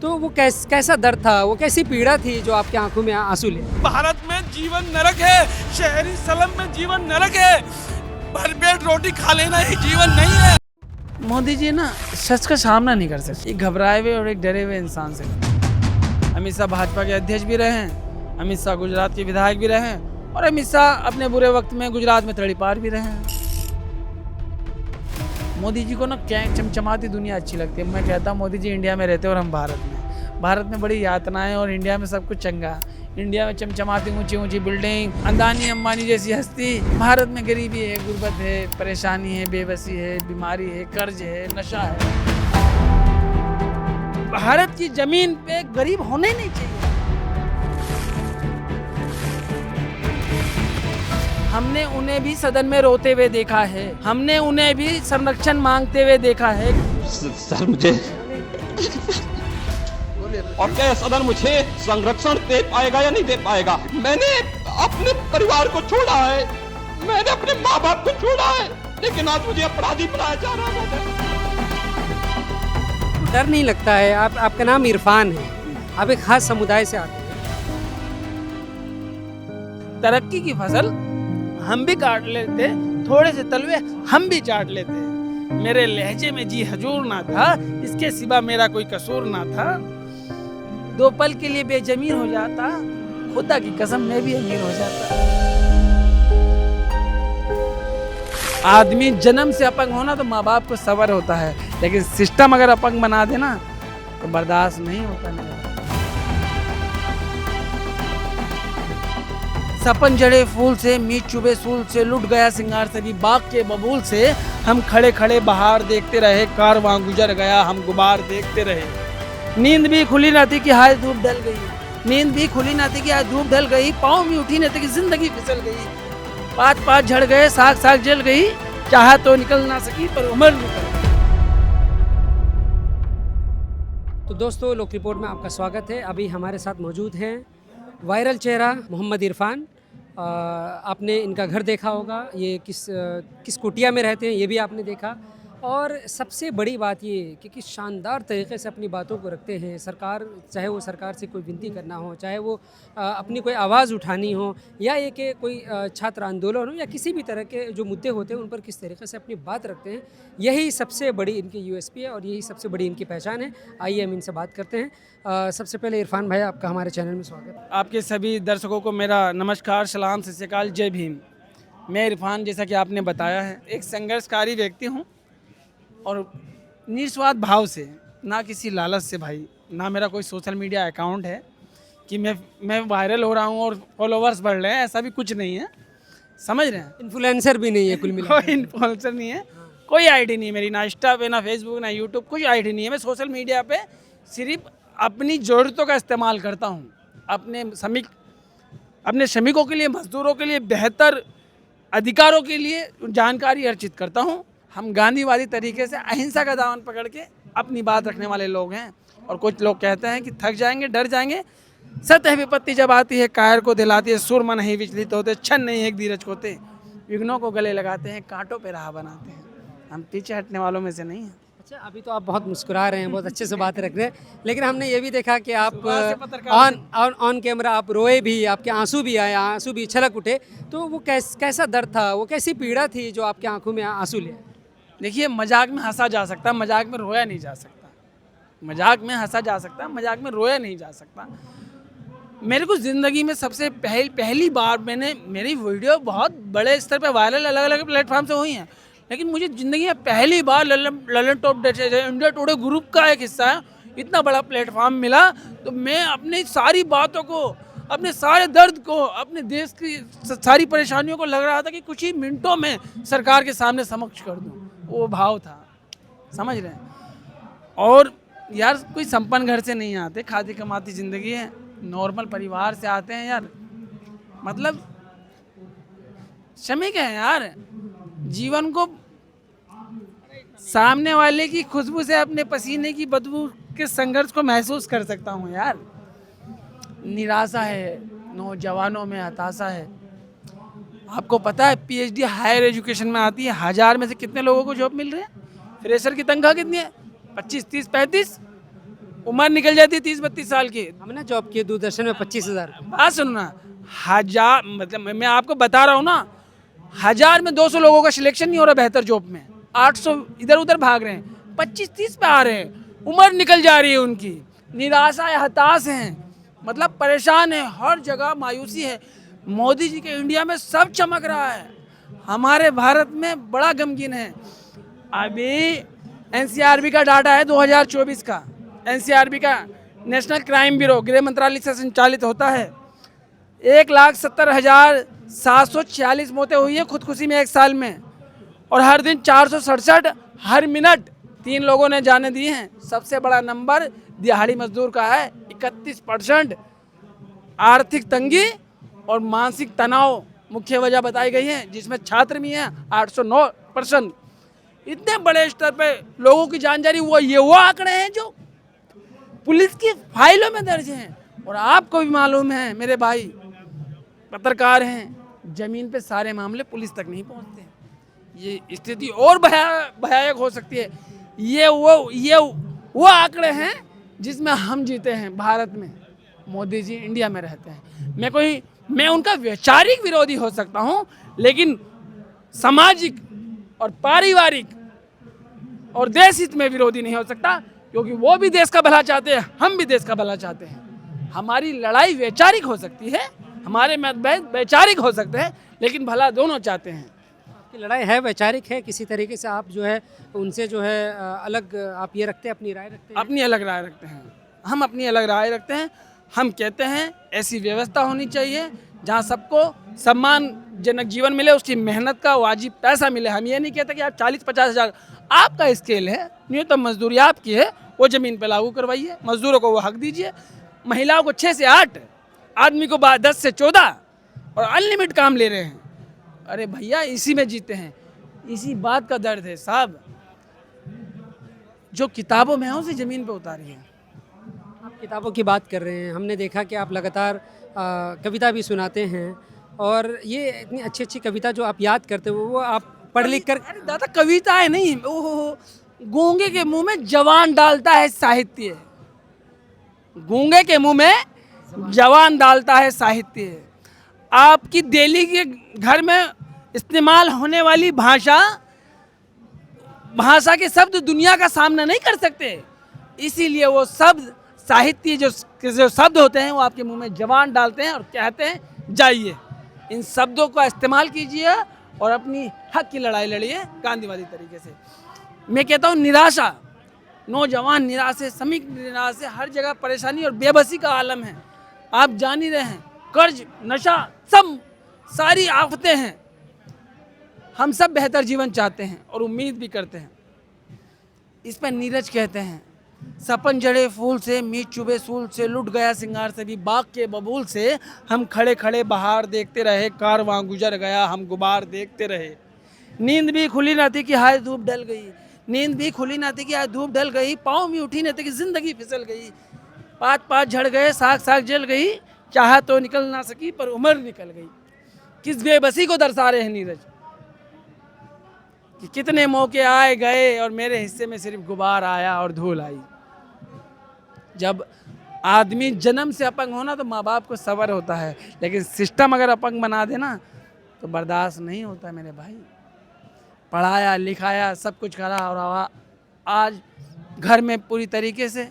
तो वो कैसा दर्द था, वो कैसी पीड़ा थी जो आपकी आंखों में आंसू ले? भारत में जीवन नरक है, शहरी स्लम में जीवन नरक है, भरपेट रोटी खा लेना ही जीवन नहीं है। मोदी जी ना सच का सामना नहीं कर सकते, एक घबराए हुए और एक डरे हुए इंसान से। अमित शाह भाजपा के अध्यक्ष भी रहे हैं, अमित शाह गुजरात के विधायक भी रहे हैं और अमित शाह अपने बुरे वक्त में गुजरात में तड़ीपार भी रहे हैं। मोदी जी को ना क्या चमचमाती दुनिया अच्छी लगती है। मैं कहता हूँ मोदी जी इंडिया में रहते और हम भारत में बड़ी यातनाएं और इंडिया में सब कुछ चंगा। इंडिया में चमचमाती ऊंची ऊंची बिल्डिंग, अंदानी अंबानी जैसी हस्ती। भारत में गरीबी है, गुर्बत है, परेशानी है, बेबसी है, बीमारी है, कर्ज है, नशा है। भारत की जमीन पे गरीब होने नहीं चाहिए। हमने उन्हें भी सदन में रोते हुए देखा है, हमने उन्हें भी संरक्षण मांगते हुए देखा है। सर मुझे और क्या सदन मुझे संरक्षण दे पाएगा या नहीं दे पाएगा? मैंने अपने परिवार को छोड़ा है, मैंने अपने माँ बाप को छोड़ा है, लेकिन आज मुझे अपराधी बनाया जा रहा है। डर नहीं लगता है? आपका नाम इरफान है, आप एक खास समुदाय से आते हैं। तरक्की की फसल हम भी काट लेते, थोड़े से तलवे हम भी चाट लेते। मेरे लहजे में जी हजूर ना था, इसके सिवा मेरा कोई कसूर ना था। 2 पल के लिए बेजमीन हो जाता, खुदा की कसम मैं भी अमीर हो जाता। आदमी जन्म से अपंग होना तो माँ बाप को सबर होता है, लेकिन सिस्टम अगर अपंग बना देना तो बर्दाश्त नहीं होता। मेरे सपन जड़े फूल से, मीत चुबे सूल से, लुट गया सिंगार सभी बाग के बबूल से। हम खड़े खड़े बहार देखते रहे, कारवां गुजर गया हम गुबार देखते रहे। नींद भी खुली ना थी कि हाय धूप ढल गई, नींद भी खुली ना थी कि आज धूप ढल गई। पाँव भी उठी न थी कि जिंदगी फिसल गई। पात झड़ गए, साग साग जल गई, चाहा तो निकल ना सकी पर उम्र निकल गई। तो दोस्तों, लोक रिपोर्ट में आपका स्वागत है। अभी हमारे साथ मौजूद हैं वायरल चेहरा मोहम्मद इरफान। आपने इनका घर देखा होगा, ये किस कुटिया में रहते हैं ये भी आपने देखा। और सबसे बड़ी बात ये कि किस शानदार तरीक़े से अपनी बातों को रखते हैं। सरकार, चाहे वो सरकार से कोई विनती करना हो, चाहे वो अपनी कोई आवाज़ उठानी हो, या ये कि कोई छात्र आंदोलन हो, या किसी भी तरह के जो मुद्दे होते हैं उन पर किस तरीके से अपनी बात रखते हैं, यही सबसे बड़ी इनकी यूएसपी है और यही सबसे बड़ी इनकी पहचान है। आइए हम इनसे बात करते हैं। सबसे पहले इरफान भाई, आपका हमारे चैनल में स्वागत। आपके सभी दर्शकों को मेरा नमस्कार, सलाम, सत श्री अकाल, जय भीम। मैं इरफान, जैसा कि आपने बताया है, एक संघर्षकारी व्यक्ति हूँ और निस्वार्थ भाव से, ना किसी लालच से भाई, ना मेरा कोई सोशल मीडिया अकाउंट है कि मैं वायरल हो रहा हूँ और फॉलोवर्स बढ़ रहे हैं, ऐसा भी कुछ नहीं है। समझ रहे हैं? इन्फ्लुएंसर भी नहीं है कुल मिला कोई इन्फ्लुएंसर नहीं है, कोई आईडी नहीं है मेरी, ना इंस्टा पे, ना फेसबुक, ना यूट्यूब, कोई आईडी नहीं है। मैं सोशल मीडिया पे सिर्फ अपनी ज़रूरतों का इस्तेमाल करता हूँ, अपने श्रमिकों के लिए, मजदूरों के लिए, बेहतर अधिकारों के लिए जानकारी अर्जित करता हूँ। हम गांधीवादी तरीके से अहिंसा का दामन पकड़ के अपनी बात रखने वाले लोग हैं। और कुछ लोग कहते हैं कि थक जाएंगे, डर जाएंगे। सतह विपत्ति जब आती है कायर को दिलाती है, सुरमा नहीं विचलित होते, छन नहीं एक धीरज होते, विघ्नों को गले लगाते हैं, कांटों पे राह बनाते हैं। हम पीछे हटने वालों में से नहीं हैं। अच्छा, अभी तो आप बहुत मुस्कुरा रहे हैं, बहुत अच्छे से बात रख रहे हैं, लेकिन हमने ये भी देखा कि आप ऑन कैमरा आप रोए भी, आपके आंसू भी आए, आंसू भी छलक उठे। तो वो कैसा दर्द था, वो कैसी पीड़ा थी जो आपकी आंखों में आंसू ले? देखिए, मजाक में हंसा जा सकता है, मजाक में रोया नहीं जा सकता। मजाक में हंसा जा सकता है, मजाक में रोया नहीं जा सकता। मेरे को ज़िंदगी में सबसे पहली बार मेरी वीडियो बहुत बड़े स्तर पे वायरल अलग अलग प्लेटफॉर्म से हुई हैं, लेकिन मुझे ज़िंदगी में पहली बार Lallantop India Today group का एक हिस्सा है, इतना बड़ा प्लेटफॉर्म मिला। तो मैं अपनी सारी बातों को, अपने सारे दर्द को, अपने देश की सारी परेशानियों को लग रहा था कि कुछ ही मिनटों में सरकार के सामने समक्ष कर दूँ। वो भाव था, समझ रहे हैं? और यार, कोई संपन्न घर से नहीं आते, खाती कमाती ज़िंदगी है, नॉर्मल परिवार से आते हैं यार। मतलब श्रमिक हैं यार। जीवन को सामने वाले की खुशबू से, अपने पसीने की बदबू के संघर्ष को महसूस कर सकता हूँ यार। निराशा है, नौजवानों में हताशा है। आपको पता है पीएचडी हायर एजुकेशन में आती है, 1000 में से कितने लोगों को जॉब मिल रहे हैं? फ्रेशर की तनख्वाह कितनी है? 25, 30, 35। उम्र निकल जाती है 30-32 साल की। हमने जॉब की दूरदर्शन में 25,000। बात सुनो ना, हजार मतलब मैं आपको बता रहा हूँ ना, 1000 में 200 लोगों का सिलेक्शन नहीं हो रहा बेहतर जॉब में, 800 इधर उधर भाग रहे हैं, 25-30 पे आ रहे हैं, उम्र निकल जा रही है उनकी, निराशा है, हताश हैं, मतलब परेशान है, हर जगह मायूसी है। मोदी जी के इंडिया में सब चमक रहा है, हमारे भारत में बड़ा गमगीन है। अभी एनसीआरबी का डाटा है 2024 का, एनसीआरबी का नेशनल क्राइम ब्यूरो गृह मंत्रालय से संचालित होता है। 1,70,746 मौतें हुई है खुदकुशी में एक साल में, और हर दिन 467 हर मिनट 3 लोगों ने जाने दी हैं। सबसे बड़ा नंबर दिहाड़ी मजदूर का है, 31%। आर्थिक तंगी और मानसिक तनाव मुख्य वजह बताई गई है, जिसमें छात्र भी हैं 809%। इतने बड़े स्तर पे लोगों की जान जा रही, वो आंकड़े हैं जो पुलिस की फाइलों में दर्ज हैं। और आपको भी मालूम है मेरे भाई, पत्रकार हैं, जमीन पे सारे मामले पुलिस तक नहीं पहुंचते। ये स्थिति और भयानक हो सकती है। ये वो आंकड़े हैं जिसमें हम जीते हैं भारत में, मोदी जी इंडिया में रहते हैं। मैं उनका वैचारिक विरोधी हो सकता हूं, लेकिन सामाजिक और पारिवारिक और देश हित में विरोधी नहीं हो सकता, क्योंकि वो भी देश का भला चाहते हैं, हम भी देश का भला चाहते हैं। हमारी लड़ाई वैचारिक हो सकती है, हमारे मतभेद वैचारिक हो सकते हैं, लेकिन भला दोनों चाहते हैं। आपकी लड़ाई है वैचारिक है, किसी तरीके से आप जो है उनसे जो है अलग आप ये रखते हैं, अपनी राय रखते हैं? अपनी अलग राय रखते हैं, हम अपनी अलग राय रखते हैं। हम कहते हैं ऐसी व्यवस्था होनी चाहिए जहाँ सबको सम्मानजनक जीवन मिले, उसकी मेहनत का वाजिब पैसा मिले। हम ये नहीं कहते कि आप 40-50 हज़ार, आपका स्केल है, न्यूनतम मजदूरी आपकी है, वो ज़मीन पे लागू करवाइए, मजदूरों को वो हक दीजिए। महिलाओं को 6 से 8, आदमी को 10 से 14, और अनलिमिटेड काम ले रहे हैं। अरे भैया, इसी में जीते हैं, इसी बात का दर्द है साहब, जो किताबों में है उसे ज़मीन पे उतारिए। आप किताबों की बात कर रहे हैं, हमने देखा कि आप लगातार कविता भी सुनाते हैं, और ये इतनी अच्छी अच्छी कविता जो आप याद करते हो वो आप पढ़ लिख कर। अरे दादा, कविताएं नहीं, ओहो, गूंगे के मुंह में जवान डालता है साहित्य, गूंगे के मुंह में जवान डालता है साहित्य। आपकी दिल्ली के घर में इस्तेमाल होने वाली भाषा के शब्द दुनिया का सामना नहीं कर सकते, इसीलिए वो शब्द साहित्य जो शब्द होते हैं वो आपके मुंह में जवान डालते हैं और कहते हैं जाइए, इन शब्दों का इस्तेमाल कीजिए और अपनी हक की लड़ाई लड़िए गांधीवादी तरीके से। मैं कहता हूँ निराशा, नौजवान निराश है, श्रमिक निराश है, हर जगह परेशानी और बेबसी का आलम है। आप जान ही रहे हैं, कर्ज, नशा, सब सारी आफतें हैं। हम सब बेहतर जीवन चाहते हैं और उम्मीद भी करते हैं। इस पर नीरज कहते हैं, सपन जड़े फूल से, मीत चुबे सूल से, लुट गया सिंगार से भी, बाग के बबूल से हम खड़े खड़े बहार देखते रहे, कारवां गुजर गया हम गुबार देखते रहे। नींद भी खुली न थी कि हाय धूप ढल गई, नींद भी खुली न थी कि हाय धूप ढल गई, पाँव भी उठी न थी कि जिंदगी फिसल गई, पात पात झड़ गए, साग साग जल गई, चाहा तो निकल ना सकी पर उम्र निकल गई। किस बेबसी को दर्शा रहे हैं नीरज, कि कितने मौके आए गए और मेरे हिस्से में सिर्फ गुबार आया और धूल आई। जब आदमी जन्म से अपंग होना तो माँ बाप को सब्र होता है, लेकिन सिस्टम अगर अपंग बना देना तो बर्दाश्त नहीं होता मेरे भाई। पढ़ाया लिखाया सब कुछ करा और आज घर में पूरी तरीके से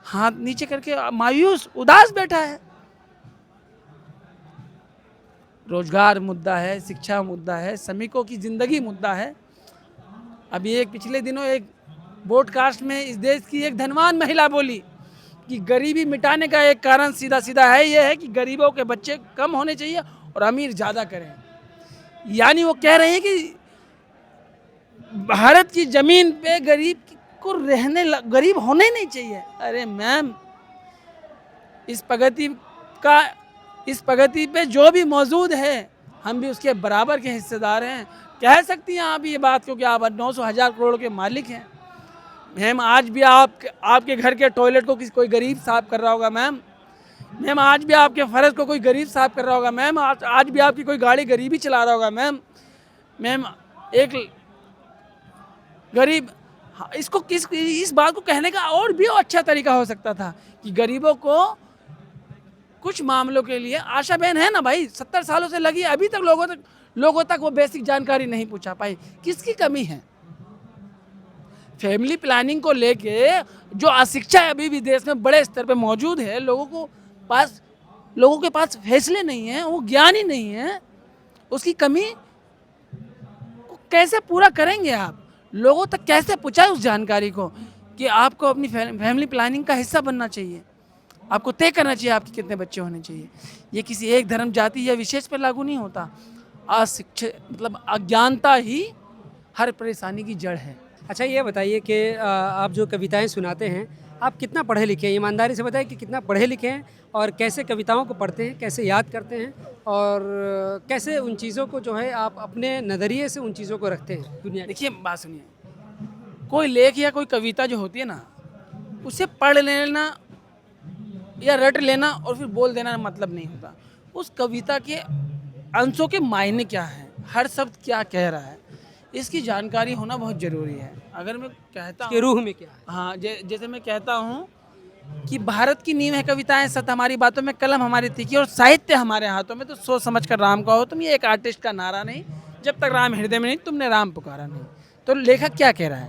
हाथ नीचे करके मायूस उदास बैठा है। रोजगार मुद्दा है, शिक्षा मुद्दा है, श्रमिकों की ज़िंदगी मुद्दा है। अभी पिछले दिनों एक पॉडकास्ट में इस देश की एक धनवान महिला बोली कि गरीबी मिटाने का एक कारण सीधा सीधा है, ये है कि गरीबों के बच्चे कम होने चाहिए और अमीर ज़्यादा करें। यानी वो कह रहे हैं कि भारत की ज़मीन पे गरीब को गरीब होना ही नहीं चाहिए। अरे मैम, इस प्रगति पे जो भी मौजूद है हम भी उसके बराबर के हिस्सेदार हैं। कह सकती हैं आप ये बात, क्योंकि आप 900,000 करोड़ के मालिक हैं। मैम, आज भी आपके घर के टॉयलेट को कोई गरीब साफ कर रहा होगा मैम। आज भी आपके फर्श को कोई गरीब साफ कर रहा होगा मैम। आज भी आपकी कोई गाड़ी गरीब ही चला रहा होगा मैम। एक गरीब हाँ, इसको इस बात को कहने का और भी अच्छा तरीका हो सकता था कि गरीबों को कुछ मामलों के लिए आशा बहन है ना भाई, 70 सालों से लगी, अभी तक लोगों तक वो बेसिक जानकारी नहीं पहुंचा पाई। किसकी कमी है? फैमिली प्लानिंग को लेके जो अशिक्षा अभी भी देश में बड़े स्तर पे मौजूद है, लोगों के पास फैसले नहीं है, वो ज्ञान ही नहीं है, उसकी कमी को कैसे पूरा करेंगे आप? लोगों तक कैसे पहुंचाए उस जानकारी को कि आपको अपनी फैमिली प्लानिंग का हिस्सा बनना चाहिए, आपको तय करना चाहिए आपके कितने बच्चे होने चाहिए। ये किसी एक धर्म जाति या विशेष पर लागू नहीं होता। अशिक्षित मतलब अज्ञानता ही हर परेशानी की जड़ है। अच्छा ये बताइए कि आप जो कविताएं सुनाते हैं, आप कितना पढ़े लिखे हैं? ईमानदारी से बताइए कि कितना पढ़े लिखे हैं और कैसे कविताओं को पढ़ते हैं, कैसे याद करते हैं और कैसे उन चीज़ों को जो है आप अपने नज़रिए से उन चीज़ों को रखते हैं दुनिया में। देखिए बात सुनिए, कोई लेख या कोई कविता जो होती है ना, उसे पढ़ लेना या रट लेना और फिर बोल देना मतलब नहीं होता। उस कविता के अंशों के मायने क्या हैं, हर शब्द क्या कह रहा है, इसकी जानकारी होना बहुत ज़रूरी है। अगर मैं कहता के रूह में क्या है? हाँ, जैसे मैं कहता हूँ कि भारत की नींव है कविताएं, सत हमारी बातों में, कलम हमारी तीखी और साहित्य हमारे हाथों में, तो सोच समझ कर राम कहो तुम। ये एक आर्टिस्ट का नारा नहीं, जब तक राम हृदय में नहीं तुमने राम पुकारा नहीं। तो लेखक क्या कह रहा है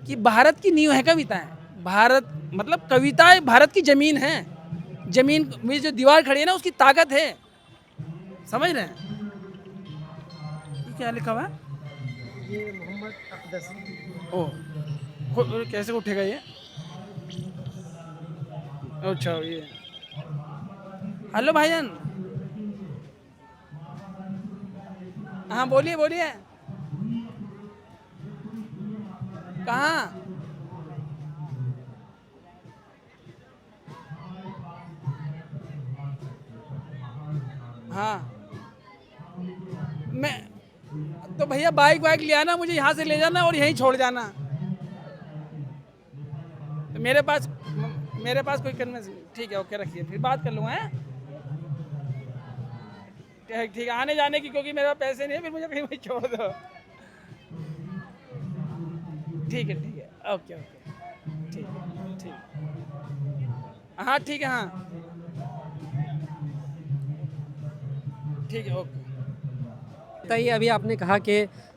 कि भारत की नींव है कविताएं। भारत मतलब कविताएं भारत की जमीन है, जमीन में जो दीवार खड़ी है ना, उसकी ताकत है। समझ रहे हैं? ये क्या लिखा हुआ है? ये मोहम्मद अक़दस। कैसे उठेगा ये? अच्छा ये, हेलो भाईजान, हाँ बोलिए बोलिए, कहाँ? हाँ मैं तो भैया बाइक वाइक ले आना, मुझे यहाँ से ले जाना और यहीं छोड़ जाना। तो मेरे पास कोई कन्वेंस, ठीक है ओके रखिए, फिर बात कर लूँगा। हैं ठीक है, आने जाने की क्योंकि मेरे पास पैसे नहीं है, फिर मुझे कहीं वहीं छोड़ दो। ठीक है ओके ठीक हाँ ठीक है, हाँ ठीक है ओके। बताइए, अभी आपने कहा कि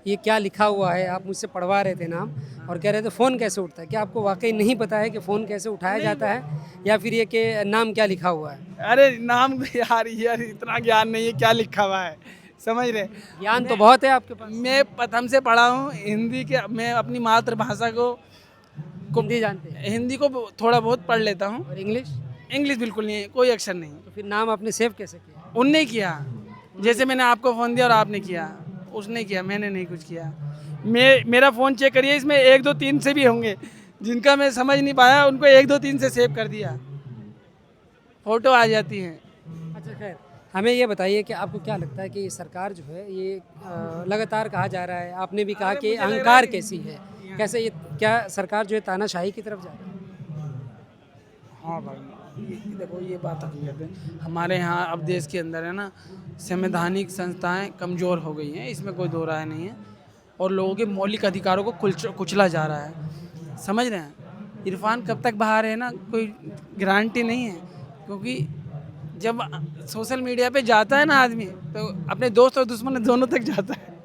ये क्या लिखा हुआ है, आप मुझसे पढ़वा रहे थे नाम और कह रहे थे फ़ोन कैसे उठता है। क्या आपको वाकई नहीं पता है कि फ़ोन कैसे उठाया जाता है, या फिर ये कि नाम क्या लिखा हुआ है? अरे नाम यार इतना ज्ञान नहीं है क्या लिखा हुआ है, समझ रहे? ज्ञान तो बहुत है आपके पास। मैं प्रथम से पढ़ा हूँ हिंदी के, मैं अपनी मातृभाषा को हिंदी जानते हैं हिंदी को थोड़ा बहुत पढ़ लेता हूँ। और इंग्लिश? इंग्लिश बिल्कुल नहीं है, कोई अक्षर नहीं। तो फिर नाम आपने सेव कैसे किया? उनने किया, जैसे मैंने आपको फ़ोन दिया और आपने किया, उसने किया, मैंने नहीं कुछ किया। मेरा फ़ोन चेक करिए, इसमें 1 2 3 से भी होंगे, जिनका मैं समझ नहीं पाया उनको 1 2 3 से सेव कर दिया, फ़ोटो आ जाती हैं। अच्छा खैर, हमें ये बताइए कि आपको क्या लगता है कि ये सरकार जो है ये लगातार कहा जा रहा है, आपने भी कहा कि अहंकार कैसी है, कैसे ये क्या सरकार जो है तानाशाही की तरफ जा रही है? हाँ भाई, देखो ये बात हकीकत है। हमारे यहाँ अब देश के अंदर है ना, संवैधानिक संस्थाएं कमज़ोर हो गई हैं, इसमें कोई दो राय नहीं है, और लोगों के मौलिक अधिकारों को कुचला जा रहा है। समझ रहे हैं? इरफान कब तक बाहर है ना, कोई गारंटी नहीं है, क्योंकि जब सोशल मीडिया पे जाता है ना आदमी, तो अपने दोस्त और दुश्मन दोनों तक जाता है।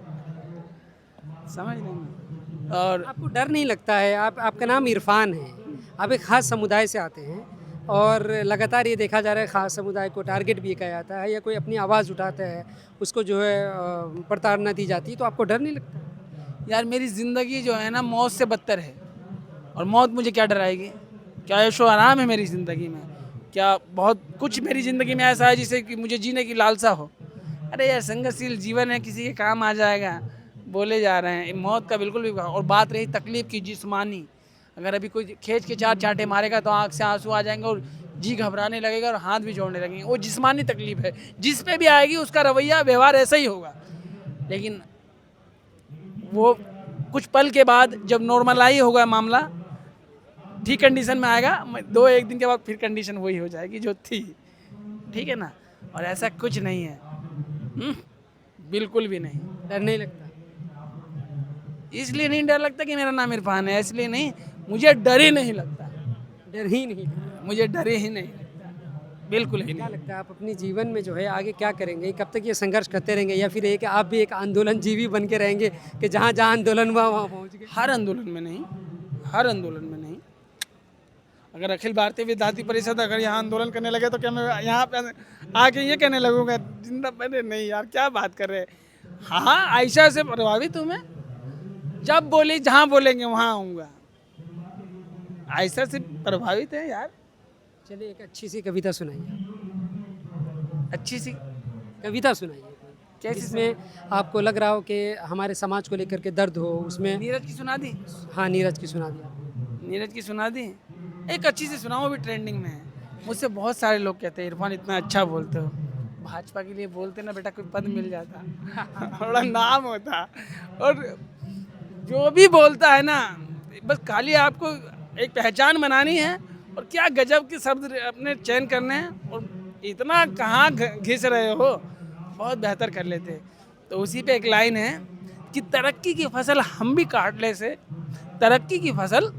समझ रहे हैं? और आपको डर नहीं लगता है? आपका नाम इरफान है, आप एक ख़ास समुदाय से आते हैं और लगातार ये देखा जा रहा है ख़ास समुदाय को टारगेट भी किया जाता है, या कोई अपनी आवाज़ उठाता है उसको जो है प्रताड़ना दी जाती है, तो आपको डर नहीं लगता? यार मेरी ज़िंदगी जो है ना मौत से बदतर है, और मौत मुझे क्या डराएगी? क्या ऐशो आराम है मेरी ज़िंदगी में? क्या बहुत कुछ मेरी ज़िंदगी में ऐसा है जिससे कि मुझे जीने की लालसा हो? अरे यार संघर्षशील जीवन है, किसी के काम आ जाएगा, बोले जा रहे हैं। मौत का बिल्कुल भी। और बात रही तकलीफ़ की जिस्मानी, अगर अभी कोई खींच के 4 चांटे मारेगा तो आँख से आंसू आ जाएंगे और जी घबराने लगेगा और हाथ भी जोड़ने लगेंगे, वो जिस्मानी तकलीफ़ है। जिस पे भी आएगी उसका रवैया व्यवहार ऐसा ही होगा, लेकिन वो कुछ पल के बाद जब नॉर्मलाइज होगा मामला, ठीक कंडीशन में आएगा, 2-1 दिन के बाद फिर कंडीशन वही हो जाएगी जो थी। ठीक है ना? और ऐसा कुछ नहीं है, बिल्कुल भी नहीं। डर नहीं लगता? इसलिए नहीं डर लगता कि मेरा नाम इरफान है, इसलिए नहीं, मुझे डर ही नहीं लगता, डर ही नहीं। मुझे डर ही नहीं लगता, बिल्कुल ही क्या नहीं। लगता है आप अपने जीवन में जो है आगे क्या करेंगे? कब तक ये संघर्ष करते रहेंगे या फिर एक आप भी एक आंदोलनजीवी बन के रहेंगे कि जहाँ जहाँ आंदोलन हुआ वहाँ पहुँच गए? हर आंदोलन में नहीं, हर आंदोलन में नहीं। अगर अखिल भारतीय विद्यार्थी परिषद अगर यहाँ आंदोलन करने लगे तो क्या मैं यहाँ पे आके ये कहने लगूंगा जिंदा बने? नहीं यार, क्या बात कर रहे हैं। हाँ, आयशा से प्रभावित हूँ मैं, जब बोली जहाँ बोलेंगे वहाँ आऊँगा। आयशा से प्रभावित है यार। चलिए एक अच्छी सी कविता सुनाइए, अच्छी सी कविता सुनाइए कैसी जिसमें आपको लग रहा हो कि हमारे समाज को लेकर के दर्द हो उसमें। नीरज की सुना दी, हाँ, नीरज की सुना दिया। नीरज की सुना दी। एक अच्छी सी सुनाओ, भी ट्रेंडिंग में है। मुझसे बहुत सारे लोग कहते हैं इरफान इतना अच्छा बोलते हो, भाजपा के लिए बोलते ना बेटा, कोई पद मिल जाता बड़ा नाम होता। और जो भी बोलता है ना, बस खाली आपको एक पहचान बनानी है और क्या गजब के शब्द अपने चयन करने हैं, और इतना कहाँ घिस रहे हो, बहुत बेहतर कर लेते। तो उसी पे एक लाइन है कि तरक्की की फसल हम भी काट ले से, तरक्की की फसल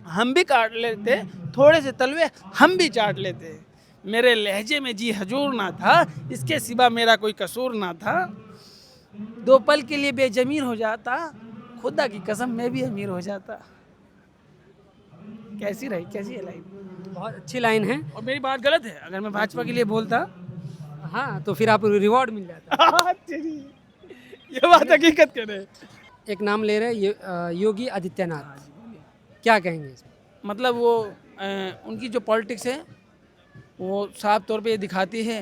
हम भी काट लेते, थोड़े से तलवे हम भी चाट लेते। मेरे लहजे में जी हजूर ना था, इसके सिवा मेरा कोई कसूर ना था। दो पल के लिए बेजमीर हो जाता, खुदा की कसम मैं भी अमीर हो जाता। कैसी रही, कैसी है लाइन? बहुत अच्छी लाइन है। और मेरी बात गलत है? अगर मैं भाजपा के लिए बोलता हाँ, तो फिर आप रिवॉर्ड मिल जाता। ये बात हकीकत कह रहे। एक नाम ले रहे हैं योगी आदित्यनाथ, क्या कहेंगे इसमें? मतलब वो उनकी जो पॉलिटिक्स है वो साफ तौर पे ये दिखाती है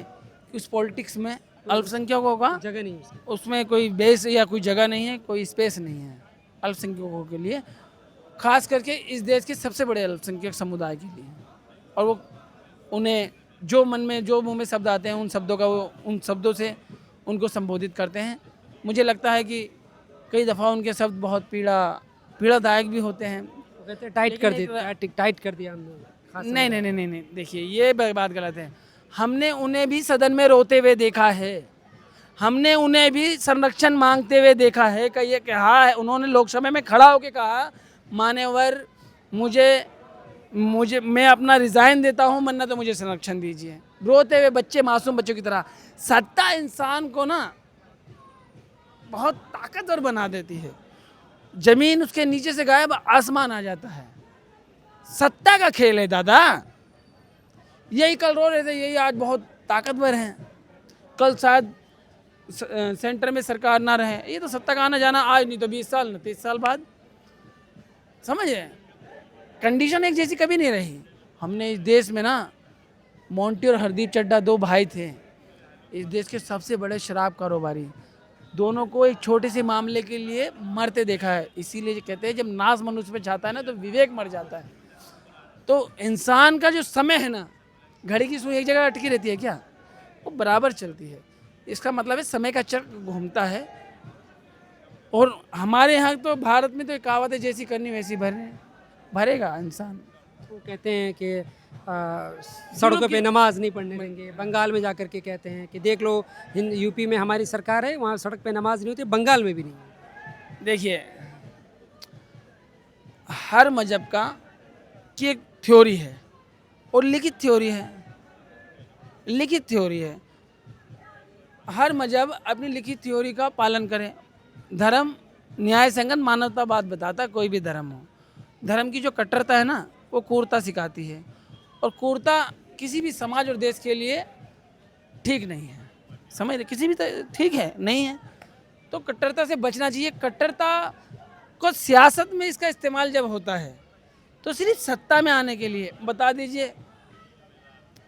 कि उस पॉलिटिक्स में अल्पसंख्यकों का जगह नहीं है उसमें। उसमें कोई बेस या कोई जगह नहीं है, कोई स्पेस नहीं है अल्पसंख्यकों के लिए, खास करके इस देश के सबसे बड़े अल्पसंख्यक समुदाय के लिए। और वो उन्हें जो मन में जो मुंह में शब्द आते हैं उन शब्दों से उनको संबोधित करते हैं। मुझे लगता है कि कई दफ़ा उनके शब्द बहुत पीड़ादायक भी होते हैं। वो कहते हैं टाइट कर दिया, टाइट कर दिया हमने। खास नहीं नहीं नहीं नहीं नहीं, देखिए ये बात गलत है। हमने उन्हें भी सदन में रोते हुए देखा है, हमने उन्हें भी संरक्षण मांगते हुए देखा है। कि ये कहा है उन्होंने लोकसभा में खड़ा होकर कहा, मान्यवर मुझे मैं अपना रिज़ाइन देता हूँ, वरना तो मुझे संरक्षण दीजिए। रोते हुए बच्चे, मासूम बच्चों की तरह। सत्ता इंसान को ना बहुत ताकतवर बना देती है। जमीन उसके नीचे से गायब, आसमान आ जाता है। सत्ता का खेल है दादा। यही कल रो रहे थे, यही आज बहुत ताकतवर हैं, कल शायद सेंटर में सरकार ना रहे। ये तो सत्ता का आना जाना आज नहीं तो 20 साल, 30 साल बाद। समझे, कंडीशन एक जैसी कभी नहीं रही। हमने इस देश में ना, मोंटी और हरदीप चड्ढा दो भाई थे, इस देश के सबसे बड़े शराब कारोबारी। दोनों को एक छोटे से मामले के लिए मरते देखा है। इसीलिए कहते हैं जब नाश मनुष्य पे छाता है ना तो विवेक मर जाता है। तो इंसान का जो समय है ना, घड़ी की सुई एक जगह अटकी रहती है क्या? वो बराबर चलती है। इसका मतलब है समय का चक्र घूमता है। और हमारे यहाँ तो भारत में तो एक कहावत है, जैसी करनी वैसी भरेगा इंसान। वो कहते हैं कि सड़कों पे नमाज नहीं पढ़ने देंगे। बंगाल में जाकर के कहते हैं कि देख लो, यूपी में हमारी सरकार है, वहाँ सड़क पे नमाज नहीं होती, बंगाल में भी नहीं है। देखिए, हर मजहब का की एक थ्योरी है और लिखित थ्योरी है, लिखित थ्योरी है। हर मजहब अपनी लिखित थ्योरी का पालन करे। धर्म न्याय संगत मानवतावाद बताता, कोई भी धर्म हो। धर्म की जो कट्टरता है ना, वो क्रूरता सिखाती है, और क्रूरता किसी भी समाज और देश के लिए ठीक नहीं है। समझ रहे, किसी भी ठीक है नहीं है। तो कट्टरता से बचना चाहिए। कट्टरता को सियासत में इसका इस्तेमाल जब होता है तो सिर्फ सत्ता में आने के लिए। बता दीजिए,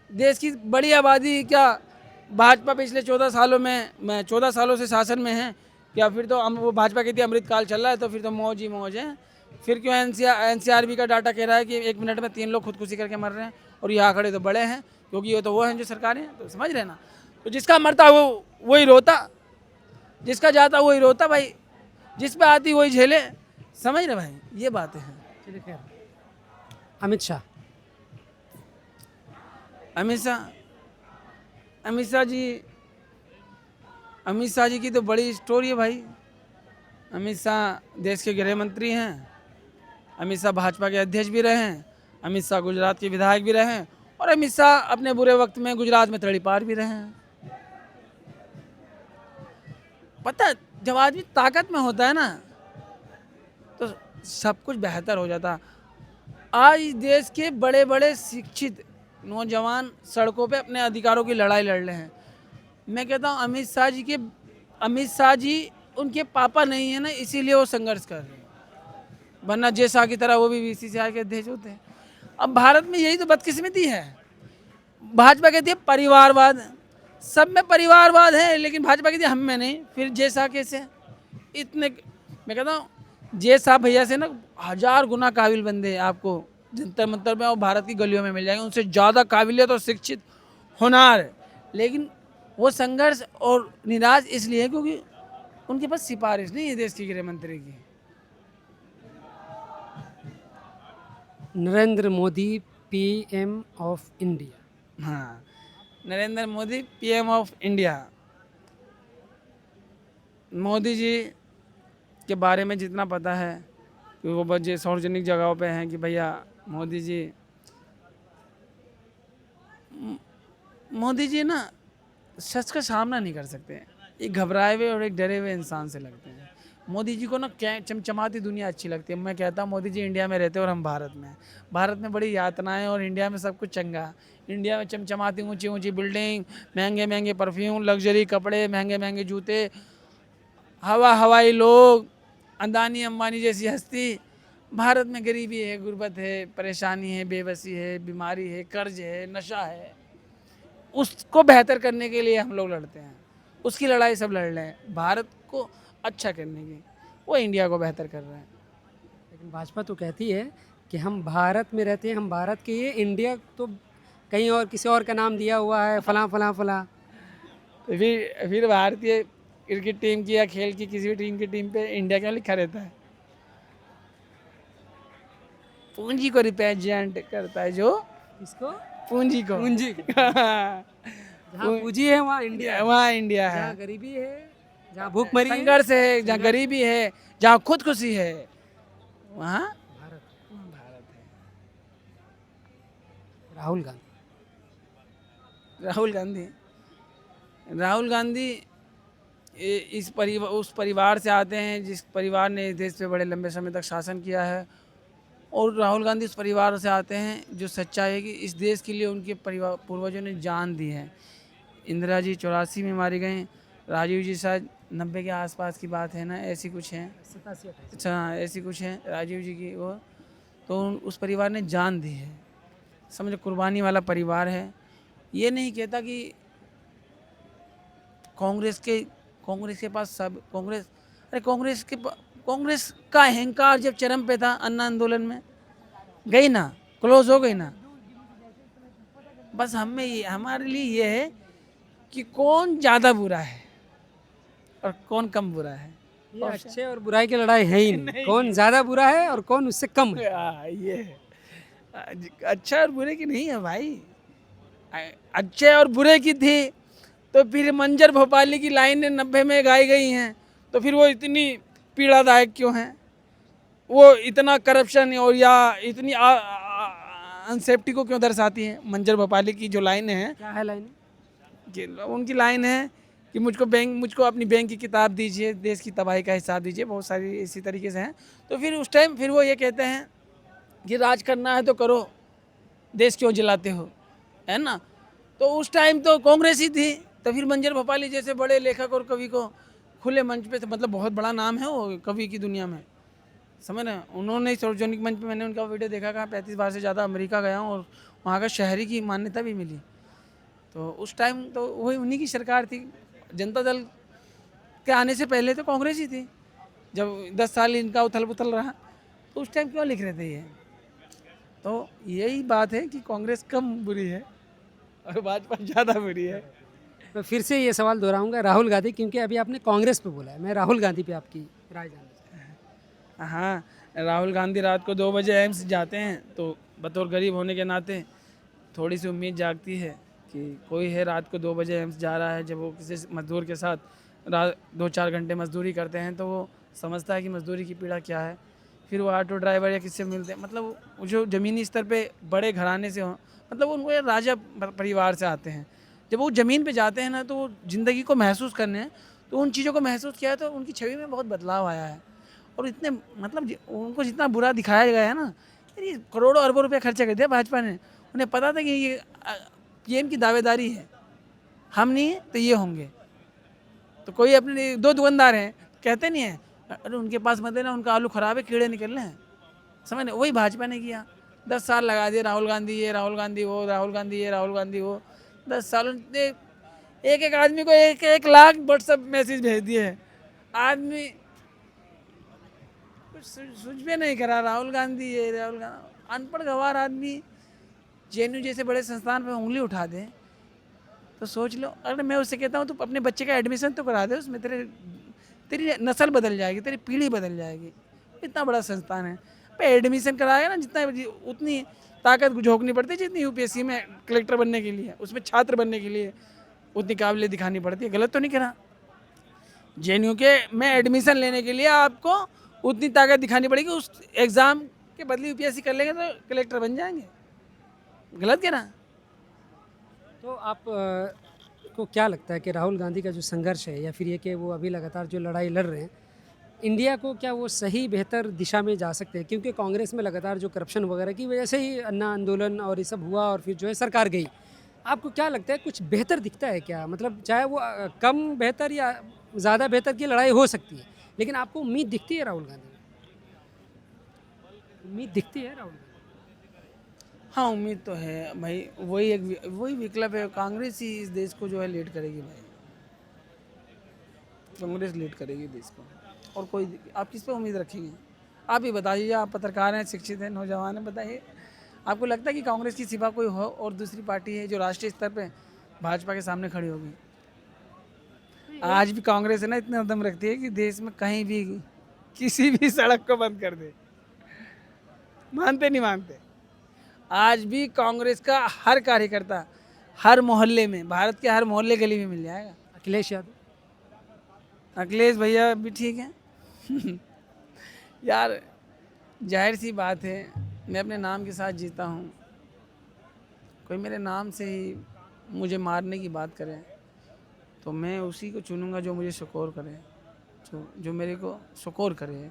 देश की बड़ी आबादी क्या भाजपा पिछले 14 सालों में 14 सालों से शासन में है, या फिर तो वो भाजपा कहती है अमृतकाल चल रहा है तो फिर तो मौज ही मौज है। फिर क्यों एनसीआरबी का डाटा कह रहा है कि 1 मिनट में 3 लोग खुदकुशी करके मर रहे हैं, और यहाँ खड़े तो बड़े हैं, क्योंकि ये तो वो हैं जो सरकारें। तो समझ रहे ना, तो जिसका मरता वही रोता, जिसका जाता वही रोता भाई, जिस पे आती वही झेले। समझ रहे भाई, ये बातें हैं। चलिए खैर, अमित शाह अमित शाह जी की तो बड़ी स्टोरी है भाई। अमित शाह देश के गृह मंत्री हैं, अमित शाह भाजपा के अध्यक्ष भी रहे हैं, अमित शाह गुजरात के विधायक भी रहे हैं, और अमित शाह अपने बुरे वक्त में गुजरात में तड़ीपार भी रहे हैं। पता है, जब आदमी ताकत में होता है ना तो सब कुछ बेहतर हो जाता। आज इस देश के बड़े बड़े शिक्षित नौजवान सड़कों पे अपने अधिकारों की लड़ाई लड़ रहे हैं। मैं कहता हूँ अमित शाह जी उनके पापा नहीं है ना, इसीलिए वो संघर्ष कर रहे हैं, वरना जय शाह की तरह वो भी बीसीसीआई के अध्यक्ष होते हैं। अब भारत में यही तो बदकिस्मती है। भाजपा कहती है परिवारवाद, सब में परिवारवाद है, लेकिन भाजपा कहती है हम में नहीं। फिर जय शाह कैसे इतने, मैं कहता हूँ जय शाह भैया से ना 1000 गुना काबिल बंदे आपको जंतर मंतर में और भारत की गलियों में मिल जाएंगे, उनसे ज़्यादा काबिलियत और शिक्षित होनार। लेकिन वो संघर्ष और निराश इसलिए है क्योंकि उनके पास सिफारिश नहीं है देश की गृह मंत्री की। Narendra Modi PM of India. हाँ, Narendra Modi PM of India. Modi ji के बारे में जितना पता है कि वो बस सार्वजनिक जगहों पे हैं कि भैया मोदी जी ना सच का सामना नहीं कर सकते। एक घबराए हुए और एक डरे हुए इंसान से लगते हैं। मोदी जी को ना क्या चमचमाती दुनिया अच्छी लगती है। मैं कहता हूँ मोदी जी इंडिया में रहते और हम भारत में। भारत में बड़ी यातनाएं और इंडिया में सब कुछ चंगा। इंडिया में चमचमाती ऊंची ऊंची बिल्डिंग, महंगे महंगे परफ्यूम, लग्जरी कपड़े, महंगे महंगे जूते, हवाई लोग, अंदानी अंबानी जैसी हस्ती। भारत में गरीबी है, गुर्बत है, परेशानी है, बेबसी है, बीमारी है, कर्ज है, नशा है। उसको बेहतर करने के लिए हम लोग लड़ते हैं, उसकी लड़ाई सब लड़ रहे हैं भारत को अच्छा करने की। वो इंडिया को बेहतर कर रहे हैं। लेकिन भाजपा तो कहती है कि हम भारत में रहते हैं, हम भारत के, ये इंडिया तो कहीं और किसी और का नाम दिया हुआ है, फलां फलां फलां। तो फिर भारतीय क्रिकेट टीम की या खेल की किसी भी टीम की टीम पे इंडिया क्यों लिखा रहता है? पूंजी को रिप्रेजेंट करता है, जो इसको पूंजी को। पूंजी जहाँ पूंजी है वहाँ इंडिया है। वहाँ इंडिया है। जहाँ गरीबी है, जहाँ भूखमरी है, संघर्ष है, जहाँ गरीबी है, जहाँ खुदकुशी है, वहाँ भारत। भारत है। राहुल गांधी उस परिवार से आते हैं जिस परिवार ने इस देश पे बड़े लंबे समय तक शासन किया है। और राहुल गांधी उस परिवार से आते हैं जो सच्चाई है कि इस देश के लिए उनके पूर्वजों ने जान दी है। इंदिरा जी 84 में मारी गई, राजीव जी शायद 90 के आसपास की बात है ना, ऐसी कुछ है। 87-88। अच्छा, ऐसी कुछ है राजीव जी की वो। तो उस परिवार ने जान दी है, समझो कुर्बानी वाला परिवार है। ये नहीं कहता कि कांग्रेस के पास सब कांग्रेस का अहंकार जब चरम पे था अन्ना आंदोलन में, गई ना, क्लोज हो गई ना। बस हमारे लिए ये है कि कौन ज़्यादा बुरा है और कौन कम बुरा है। ये अच्छे और बुराई की लड़ाई है ही नहीं, कौन ज़्यादा बुरा है और कौन उससे कम है। ये है। अच्छा और बुरे की नहीं है भाई। अच्छे और बुरे की थी तो फिर मंजर भोपाली की लाइनें 90 में गाई गई हैं, तो फिर वो इतनी पीड़ादायक क्यों हैं? वो इतना करप्शन और या इतनी अनसेफ्टी को क्यों दर्शाती हैं? मंजर भोपाली की जो लाइनें हैं, क्या है लाइन? उनकी लाइन है कि मुझको अपनी बैंक की किताब दीजिए, देश की तबाही का हिसाब दीजिए, बहुत सारी इसी तरीके से हैं। तो फिर उस टाइम फिर वो ये कहते हैं कि राज करना है तो करो, देश क्यों जलाते हो, है ना। तो उस टाइम तो कांग्रेस ही थी। तो फिर मंजर भोपाली जैसे बड़े लेखक और कवि को खुले मंच पे, मतलब बहुत बड़ा नाम है वो कवि की दुनिया में, समझ रहे हैं। उन्होंने सार्वजनिक मंच पे, मैंने उनका वीडियो देखा, कहा 35 बार से ज़्यादा अमेरिका गया हूँ और वहाँ का शहरी की मान्यता भी मिली। तो उस टाइम तो वही उन्हीं की सरकार थी। जनता दल के आने से पहले तो कांग्रेस ही थी। जब 10 साल इनका उथल पुथल रहा तो उस टाइम क्यों लिख रहे थे ये? तो यही बात है कि कांग्रेस कम बुरी है और भाजपा ज़्यादा बुरी है। मैं फिर से ये सवाल दोहराऊंगा, राहुल गांधी, क्योंकि अभी आपने कांग्रेस पे बोला है, मैं राहुल गांधी पे आपकी राय जानना चाहता हूं। हाँ, राहुल गांधी रात को 2 बजे एम्स जाते हैं तो बतौर गरीब होने के नाते थोड़ी सी उम्मीद जागती है कि कोई है रात को 2 बजे एम्स जा रहा है। जब वो किसी मजदूर के साथ 2-4 घंटे मजदूरी करते हैं तो वो समझता है कि मजदूरी की पीड़ा क्या है। फिर वो ऑटो ड्राइवर या किससे मिलते हैं, मतलब वो जो ज़मीनी स्तर पे बड़े घराने से हों, मतलब उनको ये राजा परिवार से आते हैं। जब वो ज़मीन पे जाते हैं ना, तो वो ज़िंदगी को महसूस करने हैं, तो उन चीज़ों को महसूस किया है, तो उनकी छवि में बहुत बदलाव आया है। और इतने मतलब उनको जितना बुरा दिखाया गया है ना, यार ये करोड़ों अरबों रुपये खर्चा कर दिया भाजपा ने। उन्हें पता था कि ये पीएम की दावेदारी है, हम नहीं तो ये होंगे। तो कोई अपने 2 दुकानदार हैं, कहते नहीं हैं अरे उनके पास मत देना, उनका आलू ख़राब है, कीड़े निकल रहे हैं, समझ नहीं। वही भाजपा ने किया, 10 साल लगा दिए, राहुल गांधी ये, राहुल गांधी वो, राहुल गांधी ये, राहुल गांधी वो। 10 सालों ने एक आदमी को 1 लाख व्हाट्सएप मैसेज भेज दिए हैं। आदमी कुछ सूझ भी नहीं करा, राहुल गांधी ये, राहुल गांधी। अनपढ़ गंवार आदमी जेएनयू जैसे बड़े संस्थान पर उंगली उठा दे तो सोच लो। अगर मैं उससे कहता हूँ तो अपने बच्चे का एडमिशन तो करा दे, उसमें तेरी नस्ल बदल जाएगी, तेरी पीढ़ी बदल जाएगी। इतना बड़ा संस्थान है, पे एडमिशन कराएगा ना, जितना उतनी ताकत झोंकनी पड़ती है जितनी यूपीएससी में कलेक्टर बनने के लिए, उसमें छात्र बनने के लिए उतनी काबिलियत दिखानी पड़ती है। गलत तो नहीं करा? जेएनयू के में एडमिशन लेने के लिए आपको उतनी ताकत दिखानी पड़ेगी, उस एग्ज़ाम के बदले यूपीएससी कर लेंगे तो कलेक्टर बन जाएंगे। गलत कह रहा? तो आप को क्या लगता है कि राहुल गांधी का जो संघर्ष है, या फिर ये कि वो अभी लगातार जो लड़ाई लड़ रहे हैं, इंडिया को क्या वो सही बेहतर दिशा में जा सकते हैं? क्योंकि कांग्रेस में लगातार जो करप्शन वगैरह की वजह से ही अन्ना आंदोलन और ये सब हुआ, और फिर जो है सरकार गई। आपको क्या लगता है कुछ बेहतर दिखता है क्या? मतलब चाहे वो कम बेहतर या ज़्यादा बेहतर की लड़ाई हो सकती है, लेकिन आपको उम्मीद दिखती है राहुल गांधी में? उम्मीद दिखती है राहुल गांधी? हाँ, उम्मीद तो है भाई। वही विकल्प है, कांग्रेस ही इस देश को जो है लीड करेगी भाई। कांग्रेस लीड करेगी देश को, और कोई आप किस पे उम्मीद रखेंगे? आप ही बता दीजिए, आप पत्रकार हैं, शिक्षित हैं, नौजवान हैं, बताइए आपको लगता है कि कांग्रेस की सिवा कोई हो और दूसरी पार्टी है जो राष्ट्रीय स्तर पे भाजपा के सामने खड़ी होगी? आज भी कांग्रेस है ना, इतना दम रखती है कि देश में कहीं भी किसी भी सड़क को बंद कर दे। मानते नहीं मानते? आज भी कांग्रेस का हर कार्यकर्ता हर मोहल्ले में, भारत के हर मोहल्ले गली में मिल जाएगा। अखिलेश यादव? अखिलेश भैया भी ठीक हैं। यार जाहिर सी बात है, मैं अपने नाम के साथ जीता हूँ। कोई मेरे नाम से ही मुझे मारने की बात करे तो मैं उसी को चुनूंगा जो मुझे सुकोर करे, जो मेरे को सुकोर करे,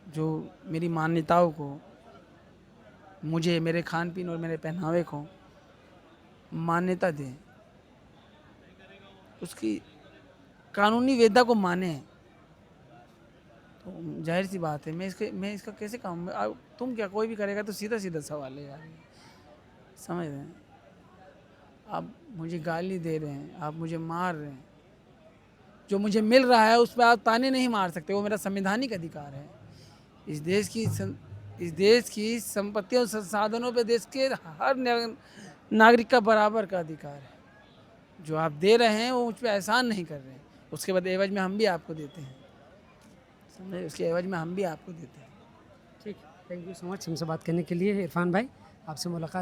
जो मेरी मान्यताओं को, मुझे, मेरे खान पीन और मेरे पहनावे को मान्यता दे, उसकी कानूनी वेदा को माने। तो जाहिर सी बात है, मैं इसका कैसे काम, तुम क्या कोई भी करेगा तो सीधा सीधा सवाल है यार, समझ रहे हैं? आप मुझे गाली दे रहे हैं, आप मुझे मार रहे हैं, जो मुझे मिल रहा है उस पर आप ताने नहीं मार सकते, वो मेरा संवैधानिक अधिकार है। इस देश की संपत्ति और संसाधनों पे देश के हर नागरिक का बराबर का अधिकार है। जो आप दे रहे हैं वो मुझ पर एहसान नहीं कर रहे हैं, उसके बाद एवज में हम भी आपको देते हैं, समझे? उसके एवज में हम भी आपको देते हैं। ठीक, थैंक यू सो मच हमसे बात करने के लिए इरफान भाई। आपसे मुलाकात